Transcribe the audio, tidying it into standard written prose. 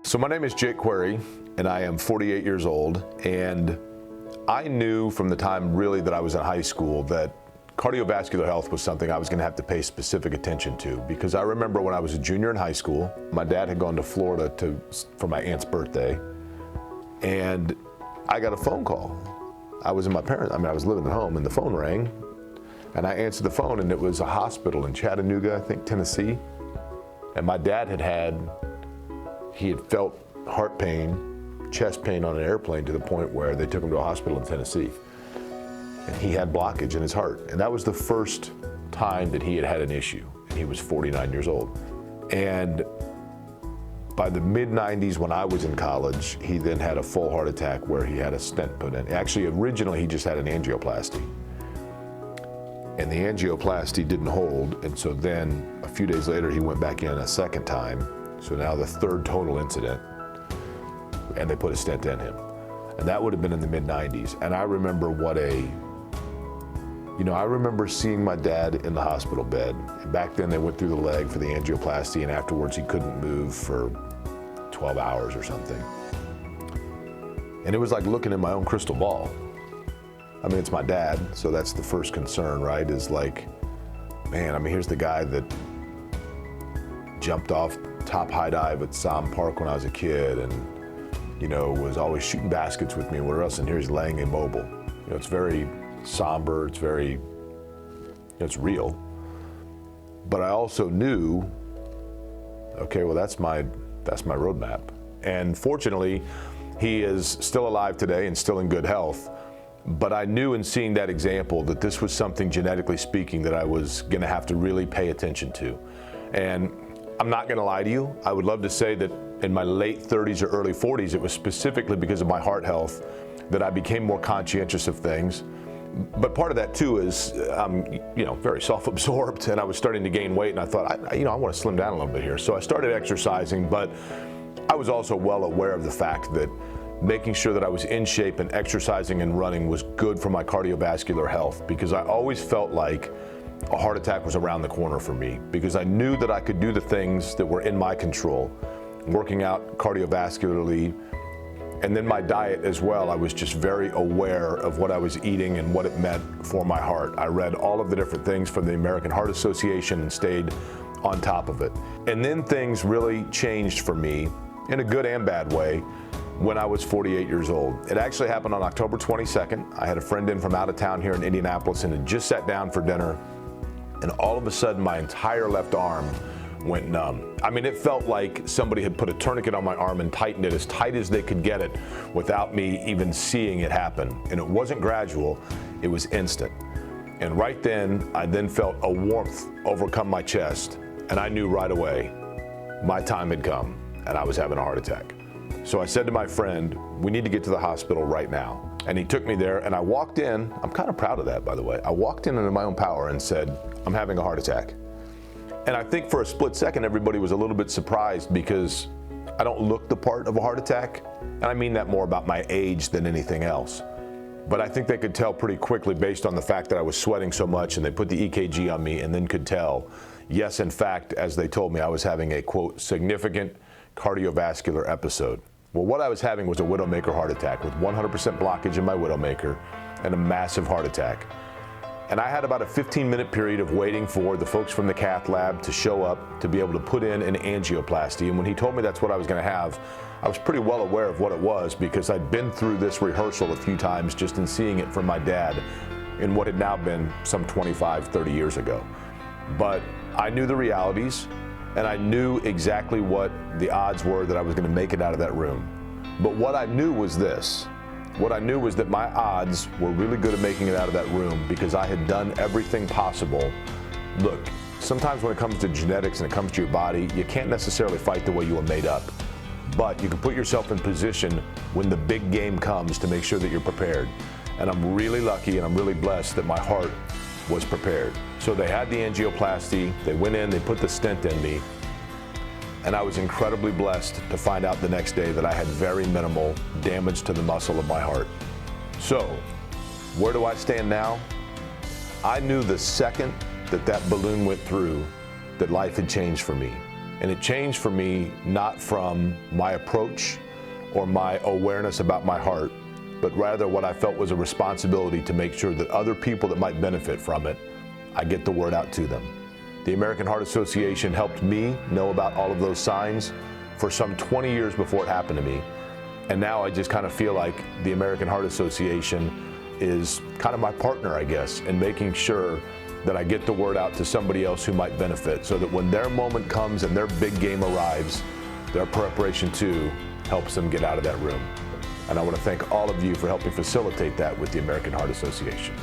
So my name is Jake Query, and I am 48 years old, and I knew from the time really that I was in high school that cardiovascular health was something I was going to have to pay specific attention to, because I remember when I was a junior in high school, my dad had gone to Florida for my aunt's birthday, and I got a phone call. I was living at home, and the phone rang, and I answered the phone, and it was a hospital in Chattanooga, I think, Tennessee, and my dad he had felt heart pain, chest pain on an airplane to the point where they took him to a hospital in Tennessee. And he had blockage in his heart. And that was the first time that he had had an issue. And he was 49 years old. And by the mid-90s, when I was in college, he then had a full heart attack where he had a stent put in. Actually, originally, he just had an angioplasty. And the angioplasty didn't hold. And so then a few days later, he went back in a second time. So now the third total incident, and they put a stent in him. And that would have been in the mid-90s. And I remember I remember seeing my dad in the hospital bed. And back then they went through the leg for the angioplasty, and afterwards he couldn't move for 12 hours or something. And it was like looking in my own crystal ball. I mean, it's my dad, so that's the first concern, right? Is like, man, here's the guy that jumped off top high dive at Som Park when I was a kid, and was always shooting baskets with me and whatever else, and here he's laying immobile. It's very somber, it's real. But I also knew, okay, well, that's my roadmap. And fortunately, he is still alive today and still in good health. But I knew in seeing that example that this was something, genetically speaking, that I was gonna have to really pay attention to. And I'm not gonna lie to you, I would love to say that in my late 30s or early 40s, it was specifically because of my heart health that I became more conscientious of things. But part of that too is I'm, very self-absorbed, and I was starting to gain weight, and I thought, I want to slim down a little bit here. So I started exercising, but I was also well aware of the fact that making sure that I was in shape and exercising and running was good for my cardiovascular health, because I always felt like a heart attack was around the corner for me, because I knew that I could do the things that were in my control, working out cardiovascularly, and then my diet as well. I was just very aware of what I was eating and what it meant for my heart. I read all of the different things from the American Heart Association and stayed on top of it. And then things really changed for me in a good and bad way when I was 48 years old. It actually happened on October 22nd. I had a friend in from out of town here in Indianapolis and had just sat down for dinner, and all of a sudden my entire left arm went numb. It felt like somebody had put a tourniquet on my arm and tightened it as tight as they could get it without me even seeing it happen. And it wasn't gradual, it was instant. And right then, I then felt a warmth overcome my chest, and I knew right away my time had come and I was having a heart attack. So I said to my friend, we need to get to the hospital right now. And he took me there, and I walked in. I'm kind of proud of that, by the way. I walked in under my own power and said, I'm having a heart attack. And I think for a split second, everybody was a little bit surprised, because I don't look the part of a heart attack. And I mean that more about my age than anything else. But I think they could tell pretty quickly based on the fact that I was sweating so much, and they put the EKG on me and then could tell, yes, in fact, as they told me, I was having a, quote, significant cardiovascular episode. Well, what I was having was a widowmaker heart attack with 100% blockage in my widowmaker and a massive heart attack. And I had about a 15-minute period of waiting for the folks from the cath lab to show up to be able to put in an angioplasty. And when he told me that's what I was going to have, I was pretty well aware of what it was, because I'd been through this rehearsal a few times just in seeing it from my dad in what had now been some 25, 30 years ago. But I knew the realities, and I knew exactly what the odds were that I was going to make it out of that room. But what I knew was this. What I knew was that my odds were really good at making it out of that room, because I had done everything possible. Look, sometimes when it comes to genetics and it comes to your body, you can't necessarily fight the way you were made up. But you can put yourself in position when the big game comes to make sure that you're prepared. And I'm really lucky and I'm really blessed that my heart was prepared. So they had the angioplasty, they went in, they put the stent in me, and I was incredibly blessed to find out the next day that I had very minimal damage to the muscle of my heart. So, where do I stand now? I knew the second that balloon went through that life had changed for me. And it changed for me not from my approach or my awareness about my heart, but rather what I felt was a responsibility to make sure that other people that might benefit from it, I get the word out to them. The American Heart Association helped me know about all of those signs for some 20 years before it happened to me. And now I just kind of feel like the American Heart Association is kind of my partner, I guess, in making sure that I get the word out to somebody else who might benefit, so that when their moment comes and their big game arrives, their preparation too helps them get out of that room. And I want to thank all of you for helping facilitate that with the American Heart Association.